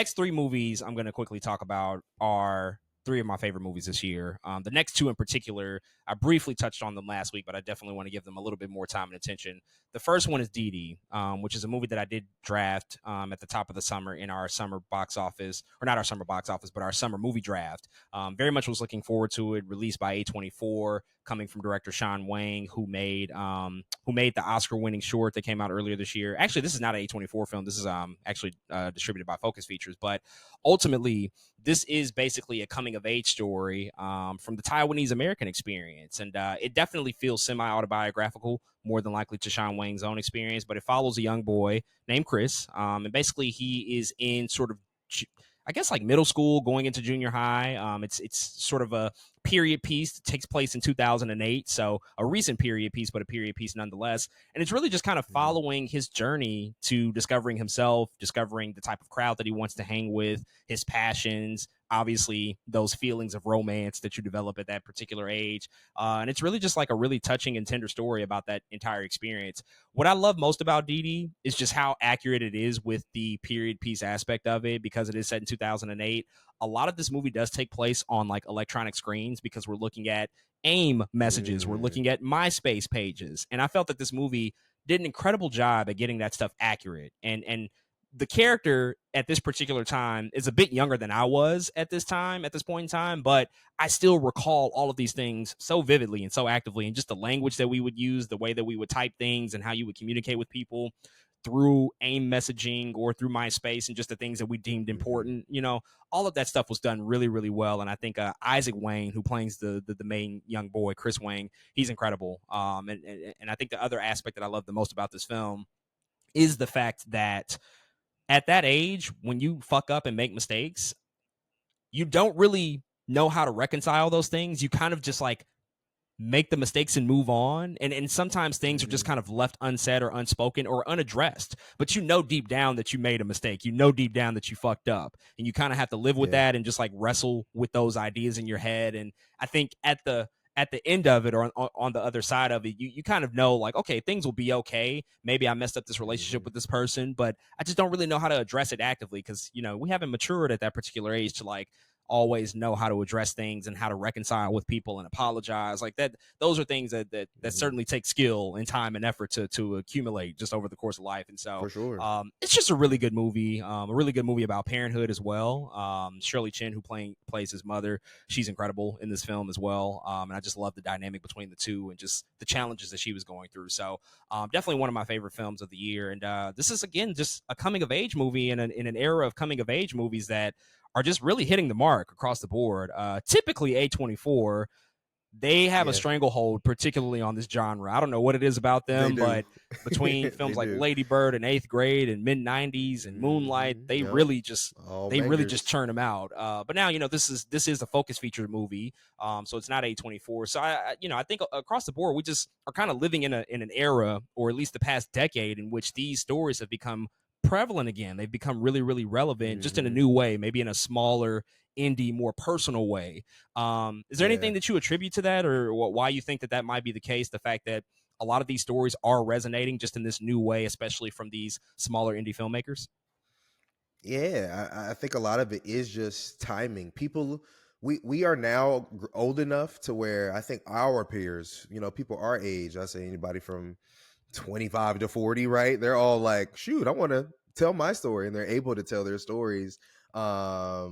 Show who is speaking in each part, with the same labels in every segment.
Speaker 1: next three movies I'm going to quickly talk about are three of my favorite movies this year. The next two in particular, I briefly touched on them last week, but I definitely want to give them a little bit more time and attention. The first one is Dìdi, which is a movie that I did draft at the top of the summer in our summer box office, or not our summer box office, but our summer movie draft. Very much was looking forward to it. Released by A24, coming from director Wang, who made the Oscar-winning short that came out earlier this year. Actually, this is not an A24 film. This is actually distributed by Focus Features, but ultimately, this is basically a coming-of-age story from the Taiwanese American experience, and it definitely feels semi-autobiographical, more than likely to Sean Wang's own experience, but it follows a young boy named Chris, and basically he is in sort of, I guess, like middle school, going into junior high. It's sort of a period piece that takes place in 2008, so a recent period piece, but a period piece nonetheless. And it's really just kind of following his journey to discovering himself, discovering the type of crowd that he wants to hang with, his passions, obviously those feelings of romance that you develop at that particular age. And it's really just like a really touching and tender story about that entire experience. What I love most about Dìdi is just how accurate it is with the period piece aspect of it, because it is set in 2008. A lot of this movie does take place on like electronic screens, because we're looking at AIM messages, we're looking at MySpace pages. And I felt that this movie did an incredible job at getting that stuff accurate. And the character at this particular time is a bit younger than I was at this point in time, but I still recall all of these things so vividly and so actively, and just the language that we would use, the way that we would type things, and how you would communicate with people through AIM messaging or through MySpace, and just the things that we deemed important. All of that stuff was done really, really well. And I think Isaac Wang, who plays the main young boy, Chris Wang, he's incredible. And I think the other aspect that I love the most about this film is the fact that at that age, when you fuck up and make mistakes, you don't really know how to reconcile those things. You kind of just like make the mistakes and move on. And sometimes things are just kind of left unsaid or unspoken or unaddressed. But you know deep down that you made a mistake. You know deep down that you fucked up. And you kind of have to live with that and just like wrestle with those ideas in your head. And I think at the end of it, or on the other side of it, you kind of know like, okay, things will be okay. Maybe I messed up this relationship with this person, but I just don't really know how to address it actively, because, we haven't matured at that particular age to like always know how to address things and how to reconcile with people and apologize like that. Those are things that certainly take skill and time and effort to accumulate just over the course of life. And so
Speaker 2: For sure.
Speaker 1: It's just a really good movie, a really good movie about parenthood as well. Shirley Chin, who plays his mother, she's incredible in this film as well. And I just love the dynamic between the two and just the challenges that she was going through. So definitely one of my favorite films of the year. And this is, again, just a coming of age movie in an era of coming of age movies that are just really hitting the mark across the board. Typically A24, they have a stranglehold, particularly on this genre. I don't know what it is about them, but between films like Lady Bird and Eighth Grade and mid-90s and Moonlight, they really just churn them out. But now, this is a Focus Feature movie, so it's not A24. So I think across the board, we just are kind of living in an era, or at least the past decade, in which these stories have become prevalent again. They've become really, really relevant, just in a new way, maybe in a smaller, indie, more personal way. Is there anything that you attribute to that, or why you think that might be the case? The fact that a lot of these stories are resonating just in this new way, especially from these smaller indie filmmakers?
Speaker 2: Yeah, I think a lot of it is just timing. We are now old enough to where I think our peers, people our age, I say anybody from 25 to 40, right? They're all like, shoot, I want to tell my story, and they're able to tell their stories. I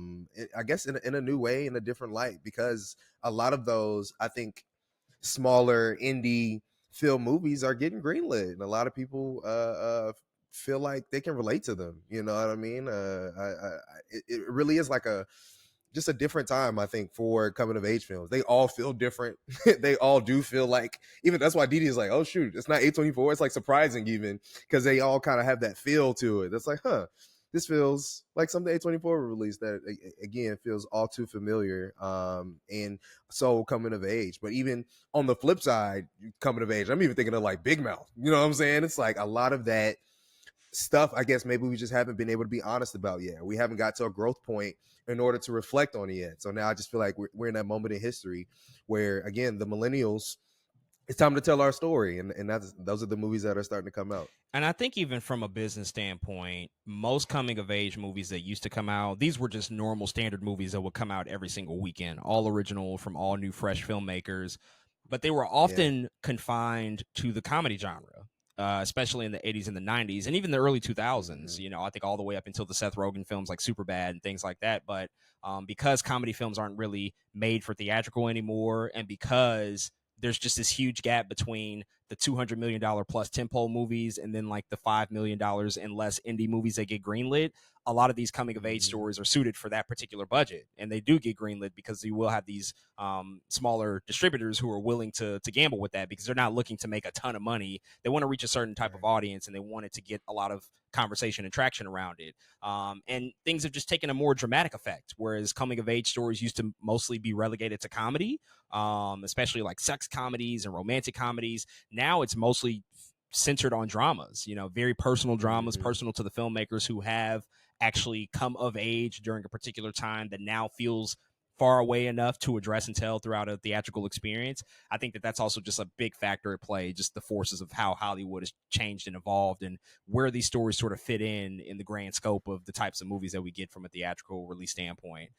Speaker 2: guess in a new way, in a different light, because a lot of those, I think, smaller indie film movies are getting greenlit, and a lot of people feel like they can relate to them. You know what I mean? It really is like just a different time, I think, for coming of age films. They all feel different. They all do feel like, even that's why Dìdi is like, oh shoot, it's not A24. It's like surprising, even, because they all kind of have that feel to it. That's like, this feels like something A24 released that, again, feels all too familiar, and so coming of age. But even on the flip side, coming of age, I'm even thinking of like Big Mouth. You know what I'm saying? It's like a lot of that stuff, I guess maybe we just haven't been able to be honest about yet. We haven't got to a growth point in order to reflect on it yet. So now I just feel like we're in that moment in history where, again, the millennials it's time to tell our story, and those are the movies that are starting to come out.
Speaker 1: And I think even from a business standpoint, most coming of age movies that used to come out, these were just normal standard movies that would come out every single weekend, all original from all new fresh filmmakers, but they were
Speaker 2: Yeah.
Speaker 1: often confined to the comedy genre. Especially in the 80s and the 90s and even the early 2000s,
Speaker 2: Hmm.
Speaker 1: I think all the way up until the Seth Rogen films like Superbad and things like that. But because comedy films aren't really made for theatrical anymore, and because there's just this huge gap between the $200 million plus tentpole movies and then like the $5 million and less indie movies that get greenlit. A lot of these coming of age
Speaker 2: Hmm.
Speaker 1: stories are suited for that particular budget, and they do get greenlit because you will have these smaller distributors who are willing to gamble with that because they're not looking to make a ton of money. They want to reach a certain type of
Speaker 2: Right.
Speaker 1: audience, and they want it to get a lot of conversation and traction around it. And things have just taken a more dramatic effect, whereas coming of age stories used to mostly be relegated to comedy, especially like sex comedies and romantic comedies. Now it's mostly centered on dramas, very personal dramas,
Speaker 2: Hmm.
Speaker 1: personal to the filmmakers who have actually come of age during a particular time that now feels far away enough to address and tell throughout a theatrical experience. I think that that's also just a big factor at play, just the forces of how Hollywood has changed and evolved and where these stories sort of fit in the grand scope of the types of movies that we get from a theatrical release standpoint.